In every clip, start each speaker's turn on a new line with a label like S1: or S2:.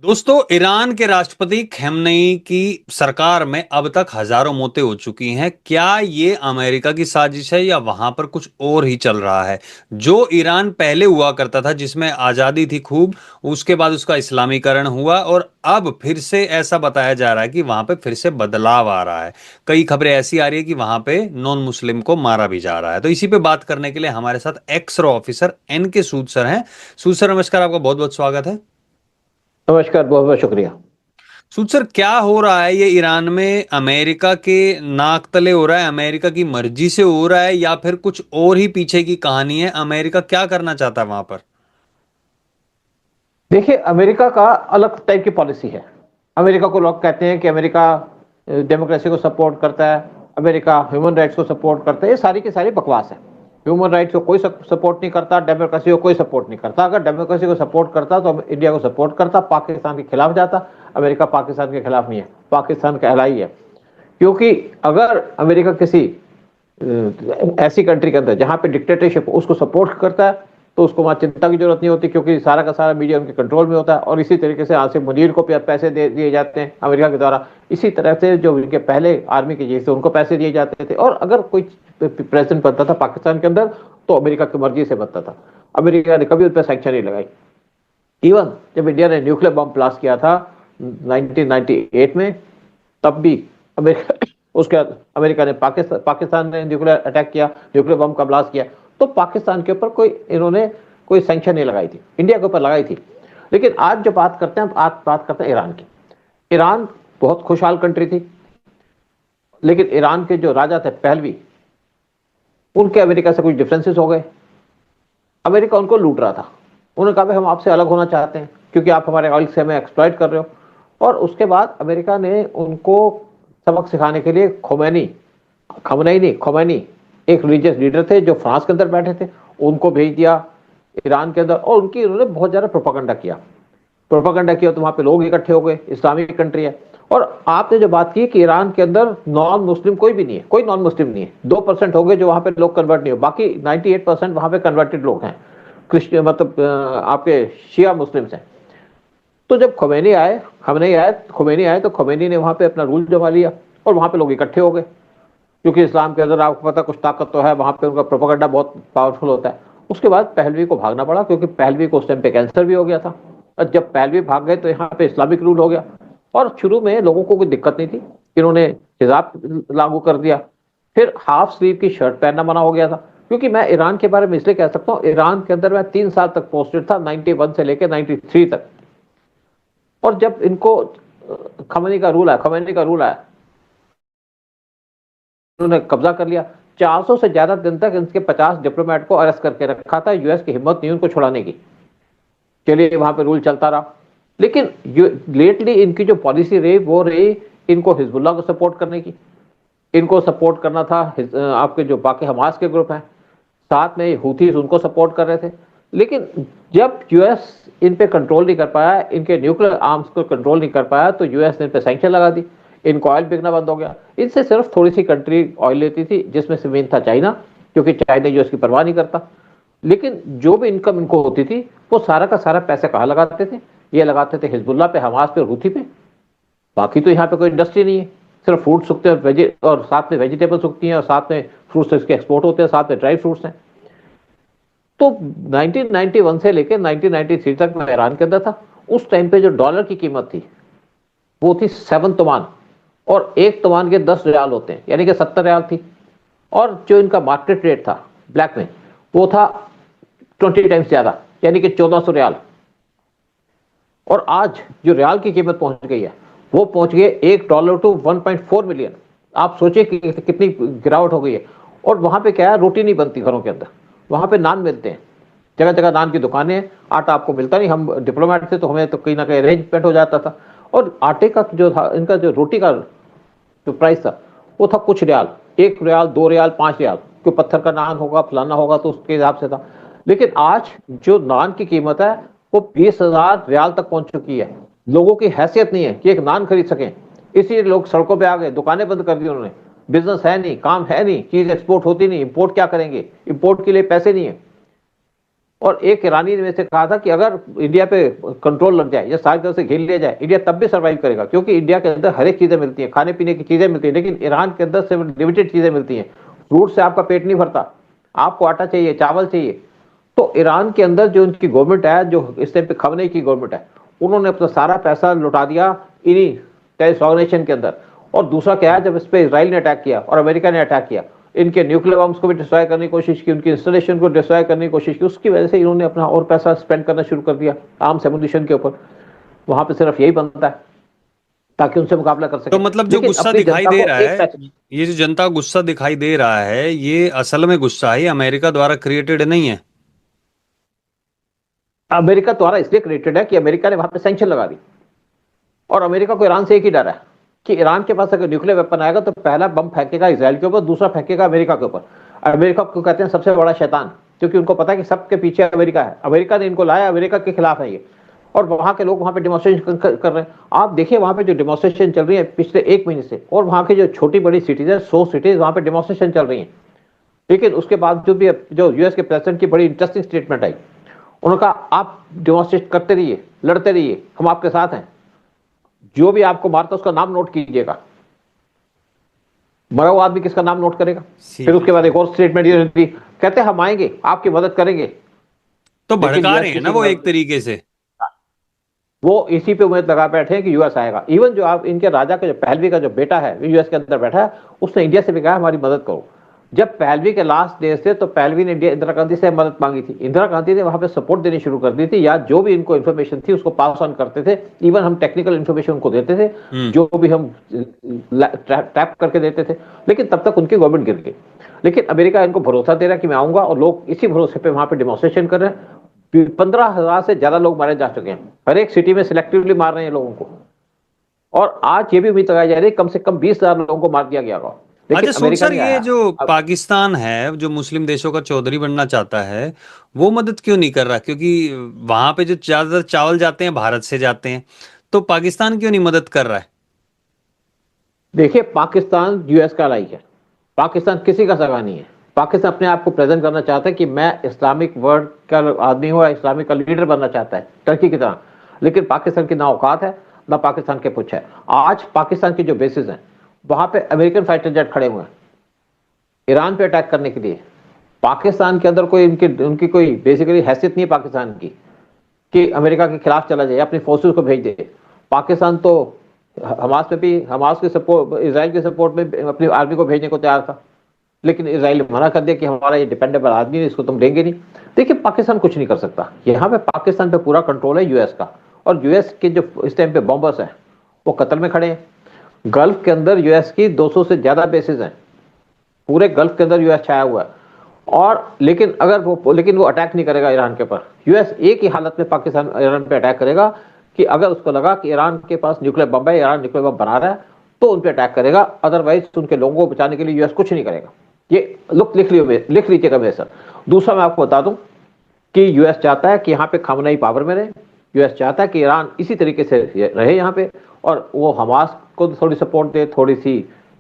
S1: दोस्तों, ईरान के राष्ट्रपति खamenei की सरकार में अब तक हजारों मौतें हो चुकी हैं। क्या ये अमेरिका की साजिश है या वहां पर कुछ और ही चल रहा है? जो ईरान पहले हुआ करता था, जिसमें आजादी थी खूब, उसके बाद उसका इस्लामीकरण हुआ और अब फिर से ऐसा बताया जा रहा है कि वहां पे फिर से बदलाव आ रहा है। कई खबरें ऐसी आ रही है कि वहां पे नॉन मुस्लिम को मारा भी जा रहा है। तो इसी पे बात करने के लिए हमारे साथ एक्स रो ऑफिसर एन के सूद सर हैं। सूद सर, नमस्कार, आपका बहुत बहुत स्वागत है।
S2: नमस्कार, बहुत बहुत शुक्रिया।
S1: सूद सर, क्या हो रहा है ये ईरान में? अमेरिका के नाक तले हो रहा है, अमेरिका की मर्जी से हो रहा है, या फिर कुछ और ही पीछे की कहानी है? अमेरिका क्या करना चाहता है वहां पर?
S2: देखिए, अमेरिका का अलग टाइप की पॉलिसी है। अमेरिका को लोग कहते हैं कि अमेरिका डेमोक्रेसी को सपोर्ट करता है, अमेरिका ह्यूमन राइट्स को सपोर्ट करता है। ये सारी की सारी बकवास है। ह्यूमन राइट्स को कोई सपोर्ट नहीं करता, डेमोक्रेसी को कोई सपोर्ट नहीं करता। अगर डेमोक्रेसी को सपोर्ट करता तो इंडिया को सपोर्ट करता, पाकिस्तान के खिलाफ जाता। अमेरिका पाकिस्तान के खिलाफ नहीं है, पाकिस्तान का एलाई है। क्योंकि अगर अमेरिका किसी ऐसी कंट्री के अंदर जहां पे डिक्टेटरशिप उसको सपोर्ट करता है तो उसको वहां चिंता की जरूरत नहीं होती, क्योंकि सारा का सारा मीडिया उनके कंट्रोल में होता है। और इसी तरीके से आसिफ मुनीर को पैसे दे दिए जाते हैं अमेरिका के द्वारा। इसी तरह से जो उनके पहले आर्मी के जैसे उनको पैसे दिए जाते थे। और अगर कोई प्रेसिडेंट बनता था पाकिस्तान के अंदर तो अमेरिका की मर्जी से बनता था। अमेरिका ने कभी उन पर सैंक्शन नहीं लगाई। इवन जब इंडिया ने न्यूक्लियर बम ब्लास्ट किया था 1998 में, तब भी अमेरिका उसके बाद अमेरिका ने पाकिस्तान ने न्यूक्लियर अटैक किया, न्यूक्लियर बम का ब्लास्ट किया, तो पाकिस्तान के ऊपर इन्होंने कोई सैंक्शन नहीं लगाई थी। इंडिया के ऊपर लगाई थी। लेकिन आज जो बात करते हैं, आज बात करते हैं ईरान की। ईरान बहुत खुशहाल कंट्री थी, लेकिन ईरान के जो राजा थे पहलवी, उनके अमेरिका से कुछ डिफरेंसेस हो गए। अमेरिका उनको लूट रहा था। उन्होंने कहा भाई हम आपसे अलग होना चाहते हैं क्योंकि आप हमारे ऑयल से हमें एक्सप्लॉइट कर रहे हो। और उसके बाद अमेरिका ने उनको सबक सिखाने के लिए खोमैनी एक रिलीजियस लीडर थे जो फ्रांस के अंदर बैठे थे, उनको भेज दिया ईरान के अंदर। और उनकी उन्होंने बहुत ज़्यादा प्रोपागंडा किया तो वहाँ पे लोग इकट्ठे हो गए। इस्लामिक कंट्री है। और आपने जो बात की कि ईरान के अंदर नॉन मुस्लिम कोई भी नहीं है, कोई नॉन मुस्लिम नहीं है। 2% हो गए जो वहाँ पे लोग कन्वर्ट नहीं हो, बाकी 98% वहाँ पे कन्वर्टेड लोग हैं, क्रिश्चियन मतलब आपके शिया मुस्लिम्स हैं। तो जब खोमेनी आए तो खोमेनी ने वहाँ पे अपना रूल जमा लिया और वहाँ पे लोग इकट्ठे हो गए। क्योंकि इस्लाम के अंदर आपको पता कुछ ताकत तो है, वहाँ पे उनका प्रोपेगेंडा बहुत पावरफुल होता है। उसके बाद पहलवी को भागना पड़ा, क्योंकि पहलवी को उस टाइम पे कैंसर भी हो गया था। और जब पहलवी भाग गए तो यहाँ पे इस्लामिक रूल हो गया। और शुरू में लोगों को कोई दिक्कत नहीं थी, इन्होंने हिजाब लागू कर दिया। फिर हाफ स्लीव की शर्ट पहनना मना हो गया था। क्योंकि मैं ईरान के बारे में इसलिए कह सकता हूँ, ईरान के अंदर मैं 3 साल तक पोस्टेड था, 91 से लेकर 93 तक। और जब इनको खमेनी का रूल आया, उन्होंने कब्जा कर लिया। 400 से ज्यादा दिन तक इनके 50 डिप्लोमेट को अरेस्ट करके रखा था। यूएस की हिम्मत नहीं उनको छुड़ाने की। चलिए, वहां पे रूल चलता रहा। लेकिन लेटली इनकी जो पॉलिसी रही वो रही इनको हिजबुल्लाह को सपोर्ट करने की। इनको सपोर्ट करना था आपके जो बाकी हमास के ग्रुप हैं, साथ में हूथीज उनको सपोर्ट कर रहे थे। लेकिन जब यूएस इन पे कंट्रोल नहीं कर पाया, इनके न्यूक्लियर आर्म्स को कंट्रोल नहीं कर पाया, तो यूएस ने इन पे सैंक्शन लगा दी। इनको ऑयल बिकना बंद हो गया। इनसे सिर्फ थोड़ी सी कंट्री ऑयल लेती थी, जिसमें से मेन था चाइना, क्योंकि चाइना यूएस की परवाह नहीं करता। लेकिन जो भी इनकम इनको होती थी वो सारा का सारा पैसे कहाँ लगाते थे? ये लगाते थे हिजबुल्लाह पे, हमास पे और हूथी पे। बाकी तो यहाँ पे कोई इंडस्ट्री नहीं है, सिर्फ फूड सूखते हैं और साथ में वेजिटेबल्स सूखती हैं, और साथ में फ्रूट्स इसके एक्सपोर्ट होते हैं, साथ में ड्राई फ्रूट्स हैं। तो 1991 से लेकर 1993 तक मैं ईरान के अंदर था। उस टाइम पे जो डॉलर की कीमत थी वो थी 7 तमान, और 1 तमान के 10 रियाल होते हैं, यानी कि 70 रियाल थी। और जो इनका मार्केट रेट था ब्लैक में, वो था 20 टाइम्स ज्यादा, यानी कि 1400 रियाल। और आज जो रियाल की कीमत पहुंच गई है वो पहुंच गई है $1 टू 1.4 मिलियन। आप सोचिए कि कितनी गिरावट हो गई है। और वहां पे क्या है, रोटी नहीं बनती घरों के अंदर, वहां पे नान मिलते हैं। जगह जगह नान की दुकानें हैं, आटा आपको मिलता नहीं। हम डिप्लोमेट थे तो हमें तो कहीं ना कहीं अरेंजमेंट हो जाता था। और आटे का जो था, इनका जो रोटी का जो प्राइस था वो था कुछ रियाल, 1 रियाल, 2 रियाल, 5 रियाल। क्यों, पत्थर का नान होगा, फलाना होगा, तो उसके हिसाब से था। लेकिन आज जो नान की कीमत है वो 20,000 रियाल तक पहुंच चुकी है। लोगों की हैसियत नहीं है कि एक नान खरीद सकें, इसीलिए लोग सड़कों पे आ गए, दुकानें बंद कर दी उन्होंने। बिजनेस है नहीं, काम है नहीं, चीज एक्सपोर्ट होती नहीं, इंपोर्ट क्या करेंगे, इंपोर्ट के लिए पैसे नहीं है। और एक ईरानी ने से कहा था कि अगर इंडिया पे कंट्रोल लग जाए या सारी तरह से घेर लिया जाए, इंडिया तब भी सर्वाइव करेगा, क्योंकि इंडिया के अंदर हर एक चीजें मिलती हैं, खाने पीने की चीजें मिलती हैं, लेकिन ईरान के अंदर सिर्फ लिमिटेड चीजें मिलती हैं। फ्रूट से आपका पेट नहीं भरता, आपको आटा चाहिए, चावल चाहिए। तो ईरान के अंदर जो उनकी गवर्नमेंट है, जो इस टाइम पे खमनेई की गवर्नमेंट है, उन्होंने अपना सारा पैसा लुटा दिया इन्हीं टेररिस्ट ऑर्गेनाइजेशन के अंदर। और दूसरा क्या है, जब इस पे इसराइल ने अटैक किया और अमेरिका ने अटैक किया, इनके न्यूक्लियर बम्स को भी डिस्ट्रॉय करने की कोशिश की, उनकी इंस्टॉलेशन को डिस्ट्रॉय करने की कोशिश की, उसकी वजह से इन्होंने अपना और पैसा स्पेंड करना शुरू कर दिया आर्म्स एमुनिशन के ऊपर। वहां पे सिर्फ यही बनता है ताकि उनसे मुकाबला कर
S1: तो
S2: सके,
S1: मतलब जो
S2: लेकिन
S1: गुस्सा
S2: अपनी
S1: दिखाई
S2: जनता
S1: दे
S2: को
S1: रहा
S2: एक
S1: है,
S2: पैसे।
S1: ये जो जनता का गुस्सा दिखाई दे रहा है, ये असल में गुस्सा है, ये अमेरिका द्वारा क्रिएटेड नहीं है।
S2: अमेरिका द्वारा इसलिए क्रिएटेड है कि अमेरिका ने वहां पे सैंक्शन लगा दी, और अमेरिका को ईरान से एक ही डर है कि ईरान के पास अगर न्यूक्लियर वेपन आएगा तो पहला बम फेंकेगा इसराइल के ऊपर, दूसरा फेंकेगा अमेरिका के ऊपर। अमेरिका को कहते हैं सबसे बड़ा शैतान, क्योंकि उनको पता है कि सबके पीछे अमेरिका है, अमेरिका ने इनको लाया, अमेरिका के खिलाफ है ये। और वहां के लोग वहां पे डिमॉन्स्ट्रेशन कर रहे हैं। आप देखिए वहां पे जो डिमॉन्स्ट्रेशन चल रही है पिछले एक महीने से, और वहां की जो छोटी बड़ी सिटीज है, 100 सिटीज, वहां पे डिमॉन्स्ट्रेशन चल रही है। लेकिन उसके बाद जो भी जो यूएस के प्रेसिडेंट की बड़ी इंटरेस्टिंग स्टेटमेंट आई, उन्होंने कहा आप डिमॉन्स्ट्रेट करते रहिए, लड़ते रहिए, हम आपके साथ हैं, जो भी आपको मारता उसका नाम नोट कीजिएगा। मरा हुआ आदमी किसका नाम नोट करेगा? फिर उसके बाद एक और स्टेटमेंट ये दी, कहते हैं हम आएंगे, आपकी मदद करेंगे।
S1: तो
S2: लेकिन
S1: भड़का
S2: यूएस
S1: रहे हैं ना
S2: किसी की
S1: वो एक
S2: मदद,
S1: तरीके से।
S2: वो इसी पे उम्मीद लगा बैठे हैं कि यूएस आएगा। इवन जो आप इनके राजा का जो पहलवी का जो बेटा है यूएस के अंदर बैठा है, उसने इंडिया से भी कहा हमारी मदद करो। जब पहलवी के लास्ट डेज थे तो पहलवी ने इंदिरा गांधी से मदद मांगी थी, इंदिरा गांधी ने वहां पे सपोर्ट देनी शुरू कर दी थी, या जो भी इनको इन्फॉर्मेशन थी उसको पास ऑन करते थे। इवन हम टेक्निकल इन्फॉर्मेशन उनको देते थे, जो भी हम टैप करके देते थे, लेकिन तब तक उनकी गवर्नमेंट गिर गई। लेकिन अमेरिका इनको भरोसा दे रहा है कि मैं आऊंगा, और लोग इसी भरोसे पे वहां पे डिमॉन्स्ट्रेशन कर रहे हैं। 15,000 से ज्यादा लोग मारे जा चुके हैं, हर एक सिटी में सिलेक्टिवली मार रहे हैं लोगों को। और आज ये भी उम्मीद लगाई जा रही है कम से कम 20,000 लोगों को मार दिया गया होगा, लेकिन
S1: अच्छा सुन
S2: अमेरिका
S1: सर,
S2: नहीं
S1: ये
S2: आया।
S1: जो
S2: अब
S1: पाकिस्तान है, जो मुस्लिम देशों का चौधरी बनना चाहता है, वो मदद क्यों नहीं कर रहा? क्योंकि वहां पे जो ज्यादातर चावल जाते हैं भारत से जाते हैं, तो पाकिस्तान क्यों नहीं मदद कर रहा है?
S2: देखिए, पाकिस्तान यूएस का अलाई है, पाकिस्तान किसी का सगा नहीं है। पाकिस्तान अपने आप को प्रेजेंट करना चाहता है कि मैं इस्लामिक वर्ल्ड का आदमी हूँ, इस्लामिक का लीडर बनना चाहता है टर्की की तरह। लेकिन पाकिस्तान की ना औकात है, ना पाकिस्तान के पुछ है। आज पाकिस्तान की जो बेसिस हैं, वहां पे अमेरिकन फाइटर जेट खड़े हुए हैं ईरान पे अटैक करने के लिए। पाकिस्तान के अंदर कोई उनकी कोई बेसिकली हैसियत नहीं है पाकिस्तान की कि अमेरिका के खिलाफ चला जाए, अपनी फोर्सेस को भेज दे। पाकिस्तान तो हमास में भी, हमास के सपोर्ट, इसराइल के सपोर्ट में अपनी आर्मी को भेजने को तैयार था, लेकिन इसराइल ने मना कर दिया कि हमारा ये डिपेंडेबल आदमी है, इसको तुम देंगे नहीं। देखिए, पाकिस्तान कुछ नहीं कर सकता, यहाँ पे पाकिस्तान पे पूरा कंट्रोल है यूएस का। और यूएस के जो इस टाइम पे बॉम्बर्स हैं वो कतर में खड़े हैं। गल्फ के अंदर यूएस की 200 से ज्यादा बेसिस हैं, पूरे गल्फ के अंदर यूएस छाया हुआ है। और लेकिन वो अटैक नहीं करेगा ईरान के ऊपर। यूएस एक ही हालत में पाकिस्तान ईरान पे अटैक करेगा कि अगर उसको लगा कि ईरान के पास न्यूक्लियर बम है, ईरान न्यूक्लियर बम बना रहा है, तो उन पे अटैक करेगा। अदरवाइज उनके लोगों को बचाने के लिए यूएस कुछ नहीं करेगा। ये लिख लीजिएगा मेरे सर। दूसरा मैं आपको बता दूं कि यूएस चाहता है कि यहाँ पे खामनेई पावर में रहे। यूएस चाहता है कि ईरान इसी तरीके से रहे यहाँ पे, और वो हमास को थोड़ी सपोर्ट दे, थोड़ी सी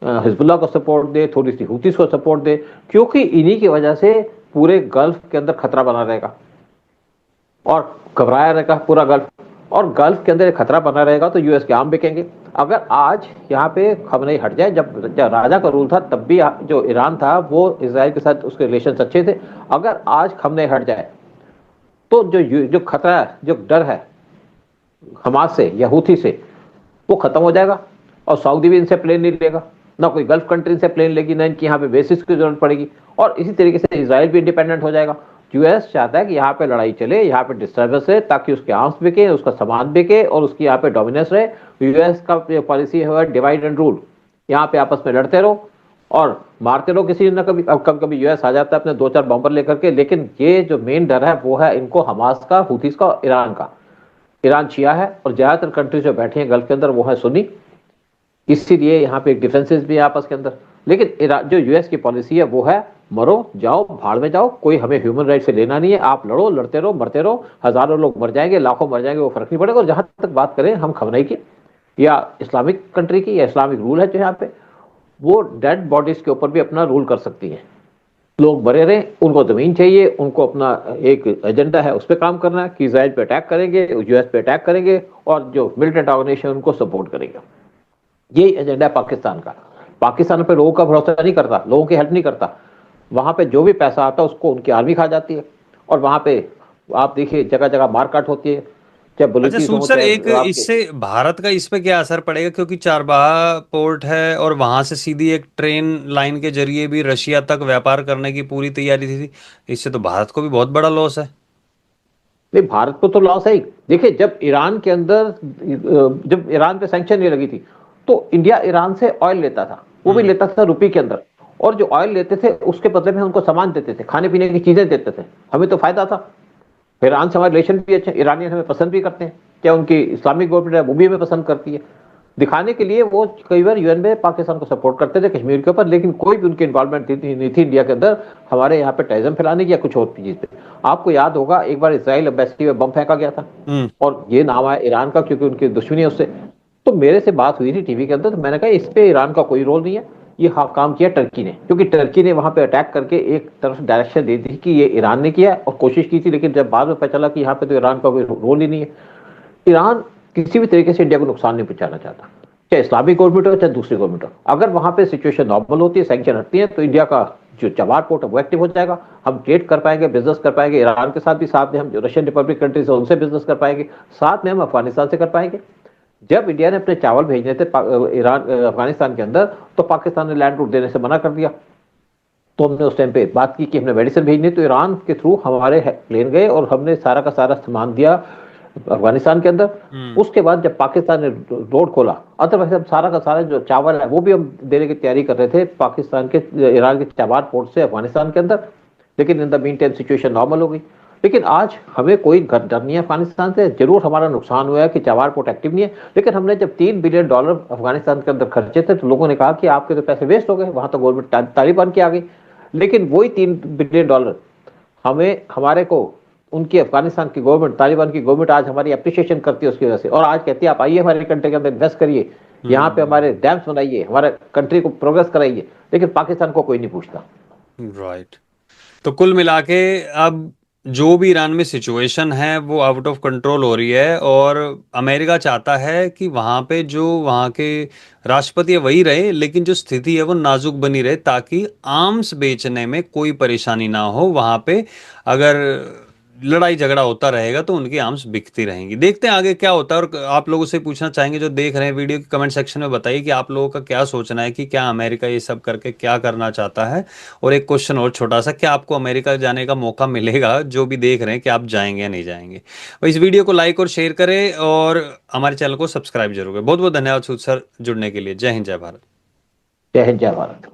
S2: हिजबुल्ला को सपोर्ट दे, थोड़ी सी हुतीस को सपोर्ट दे, क्योंकि इन्हीं की वजह से पूरे गल्फ के अंदर खतरा बना रहेगा और घबराया रहेगा पूरा गल्फ। और गल्फ के अंदर खतरा बना रहेगा तो यूएस के आर्म बिकेंगे। अगर आज यहाँ पे खमनेई हट जाए, जब राजा का रूल था तब भी जो ईरान था वो इसराइल के साथ उसके रिलेशन अच्छे थे। अगर आज खमनेई हट जाए तो जो खतरा है, जो डर है हमास से या हूथी से, वो खत्म हो जाएगा। और सऊदी भी इनसे प्लेन नहीं लेगा, ना कोई गल्फ कंट्री से प्लेन लेगी, ना इनकी यहाँ पे बेसिस की जरूरत पड़ेगी। और इसी तरीके से इसराइल भी इंडिपेंडेंट हो जाएगा। यूएस चाहता है कि यहाँ पे लड़ाई चले, यहाँ पे डिस्टर्बेंस है, ताकि उसके आर्म्स बिके, उसका सामान बिके और उसकी यहाँ पे डोमिनेंस रहे। यूएस का पॉलिसी है डिवाइड एंड रूल, यहाँ पे आपस में लड़ते रहो और मारते रहो किसी न कभी। अब कभी कभी यूएस आ जाता है अपने 2-4 बॉम्बर लेकर के, लेकिन ये जो मेन डर है वो है इनको हमास का, हुतीस का, ईरान का। ईरान शिया है और ज्यादातर कंट्री जो बैठे हैं गल्फ के अंदर वो है सुन्नी, इसीलिए यहाँ पे एक डिफरेंसेस भी है आपस के अंदर। लेकिन जो यूएस की पॉलिसी है वो है मरो जाओ, भाड़ में जाओ, कोई हमें ह्यूमन राइट से लेना नहीं है। आप लड़ो, लड़ते रहो, मरते रहो, हजारों लोग मर जाएंगे, लाखों मर जाएंगे, वो फर्क नहीं पड़ेगा। और जहां तक बात करें हम खमनेई की या इस्लामिक कंट्री की या इस्लामिक रूल है जो यहाँ पे, वो डेड बॉडीज के ऊपर भी अपना रूल कर सकती है। लोग मरे रहे, उनको जमीन चाहिए, उनको अपना एक एजेंडा है, उस पर काम करना है कि इजराइल पे अटैक करेंगे, यूएस पे अटैक करेंगे और जो मिलिटेंट ऑर्गेनाइजेशन उनको सपोर्ट करेंगे। यही एजेंडा है पाकिस्तान का। पाकिस्तान पे लोगों का भरोसा नहीं करता, लोगों की हेल्प नहीं करता। वहां पे जो भी पैसा आता है उसको उनकी आर्मी खा जाती है, और वहां पे आप देखिए जगह जगह मारकाट होती है, चाहे
S1: अच्छा
S2: बलूचिस
S1: सूद
S2: हो
S1: सर, एक
S2: चाहे आपके।
S1: इससे भारत का इस पे क्या असर पड़ेगा, क्योंकि चारबाग पोर्ट है और वहां से सीधी एक ट्रेन लाइन के जरिए भी रशिया तक व्यापार करने की पूरी तैयारी थी। इससे तो भारत को भी बहुत बड़ा लॉस है।
S2: नहीं, भारत को तो लॉस है ही। देखिए, जब ईरान के अंदर, जब ईरान पे सैंक्शन नहीं लगी थी, तो इंडिया ईरान से ऑयल लेता था, वो भी
S1: हम्म।
S2: लेता था रुपये के अंदर। और जो ऑयल लेते थे उसके बदले में उनको सामान देते थे, खाने पीने की चीजें देते थे, हमें तो फायदा था। ईरान से हमारे रिलेशन भी अच्छे, ईरानियन हमें पसंद भी करते हैं, क्या उनकी इस्लामिक गवर्नमेंट है वो भी हमें पसंद करती है। दिखाने के लिए वो कई बार यूएन में पाकिस्तान को सपोर्ट करते थे कश्मीर के ऊपर, लेकिन कोई भी उनकी इन्वॉल्वमेंट नहीं थी इंडिया के अंदर हमारे यहाँ पे टेररिज्म फैलाने की या कुछ और चीज पे। आपको याद होगा एक बार इसराइल एम्बेसी में बम फेंका गया था,
S1: हम्म।
S2: और ये नाम आया ईरान का क्योंकि उनकी दुश्मनी है उससे। तो मेरे से बात हुई थी टीवी के अंदर, तो मैंने कहा इस पे ईरान का कोई रोल नहीं है, ये हाँ काम किया टर्की ने, क्योंकि टर्की ने वहां पे अटैक करके एक तरफ डायरेक्शन दे दी कि ये ईरान ने किया और कोशिश की थी, लेकिन जब बाद में पता चला कि यहाँ पे तो ईरान का कोई रोल ही नहीं है। ईरान किसी भी तरीके से इंडिया को नुकसान नहीं पहुंचाना चाहता, चाहे इस्लामिक गवर्नमेंट हो चाहे दूसरी गवर्नमेंट हो। अगर वहां पे सिचुएशन नॉर्मल होती है, सैंक्शन हटती है, तो इंडिया का जो चबार पोर्ट है वो एक्टिव हो जाएगा, हम ट्रेड कर पाएंगे, बिजनेस कर पाएंगे ईरान के साथ भी, साथ में हम जो रशियन रिपब्लिक कंट्रीज है उनसे बिजनेस कर पाएंगे, साथ में हम अफगानिस्तान से कर पाएंगे। जब इंडिया ने अपने चावल भेजने थे ईरान अफगानिस्तान के अंदर, तो पाकिस्तान ने लैंड रूट देने से मना कर दिया। तो हमने उस टाइम पे बात की कि हमने मेडिसिन भेजनी, तो ईरान के थ्रू हमारे प्लेन गए और हमने सारा का सारा सामान दिया अफगानिस्तान के अंदर।
S1: हम्म।
S2: उसके बाद जब पाकिस्तान ने रोड खोला, अदरवाइज हम सारा का सारा जो चावल है वो भी हम देने की तैयारी कर रहे थे पाकिस्तान के, ईरान के चाबार पोर्ट से अफगानिस्तान के अंदर। लेकिन in the mean time situation normal हो गई। लेकिन आज हमें कोई डर नहीं है अफगानिस्तान से। जरूर हमारा नुकसान हुआ है कि चाबार पोर्ट एक्टिव नहीं है, लेकिन हमने जब $3 बिलियन अफगानिस्तान के अंदर खर्चे थे, तो लोगों ने कहा कि आपके तो पैसे वेस्ट हो गए, वहां तो गवर्नमेंट तालिबान की आ गई। लेकिन वही $3 बिलियन हमें, हमारे को, उनकी अफगानिस्तान की गवर्नमेंट, तालिबान की गवर्नमेंट आज हमारी अप्रिशिएशन करती है उसकी वजह से, और आज कहती है आप आइए हमारे कंट्री के अंदर इन्वेस्ट करिए, यहाँ पे हमारे
S1: हम्म।
S2: डैम्स बनाइए, हमारे कंट्री को प्रोग्रेस कराइए। लेकिन पाकिस्तान को कोई नहीं पूछता।
S1: राइट। तो कुल मिला के अब जो भी ईरान में सिचुएशन है वो आउट ऑफ कंट्रोल हो रही है, और अमेरिका चाहता है कि वहाँ पे जो वहाँ के राष्ट्रपति है वही रहे, लेकिन जो स्थिति है वो नाजुक बनी रहे, ताकि आर्म्स बेचने में कोई परेशानी ना हो वहाँ पे। अगर लड़ाई झगड़ा होता रहेगा तो उनकी आर्म्स बिकती रहेंगी। देखते हैं आगे क्या होता है। और आप लोगों से पूछना चाहेंगे जो देख रहे हैं वीडियो, के कमेंट सेक्शन में बताइए कि आप लोगों का क्या सोचना है कि क्या अमेरिका ये सब करके क्या करना चाहता है। और एक क्वेश्चन और छोटा सा, क्या आपको अमेरिका जाने का मौका मिलेगा? जो भी देख रहे हैं कि आप जाएंगे या नहीं जाएंगे। और इस वीडियो को लाइक और शेयर करें और हमारे चैनल को सब्सक्राइब जरूर करें। बहुत बहुत धन्यवाद सूद सर जुड़ने के लिए। जय हिंद, जय भारत।
S2: जय हिंद, जय भारत।